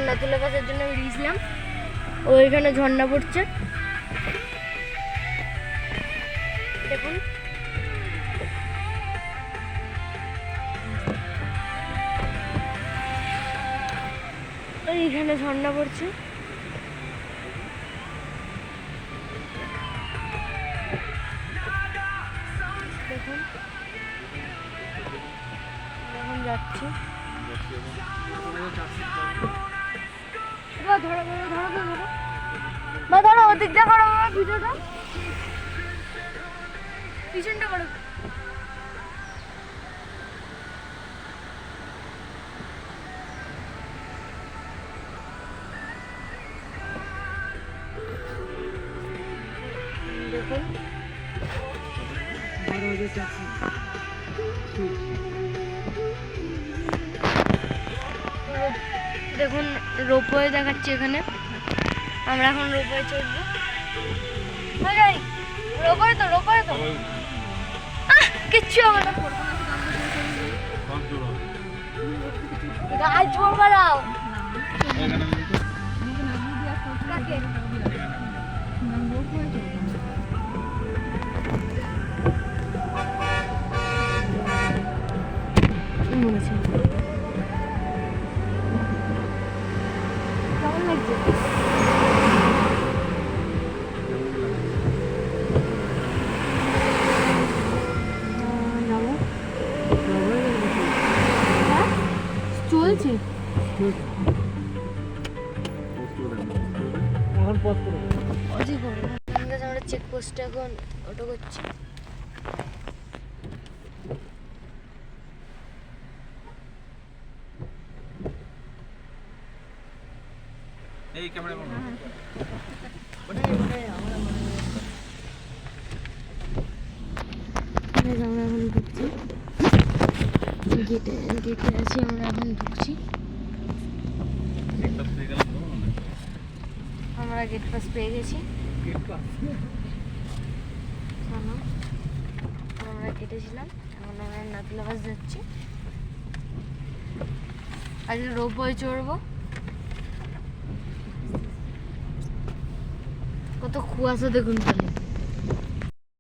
নাতুলা গাছের জন্য বেরিয়েছিলাম। ওইখানে ঝর্ণা পড়ছে দেখুন। এইখানে ঝর্ণা পড়ছে। দেখুন এখন যাচ্ছি। ধরো ধরো ধরো ধরো বা ধরো ওদিকটা করো বাবা, ভিডিওটা পিছনটা করো। দেখুন দেখুন রোপওয়ে দেখাচ্ছি এখানে। আমরা এখন রোপওয়ে চড়বো। রোপওয়ে তো রোপওয়ে তো কিচ্ছু হবে না। গাছ পড়বা দাও। কেমন লাগছে? চলছে আমরা চেকপোস্টে এখন অটো করছি। এই ক্যামেরা বন্ধ। আমরা এখন ঢুকছি গেটে আছি। আমরা এখন ঢুকছি। আমরা গেট পাস পেয়ে গেছি। আমরা কেটেছিলাম। এখন আমরা নাতুলা গাছ যাচ্ছি। আজকে রোপওয়ে চড়বো। কত কুয়াশা দেখুন।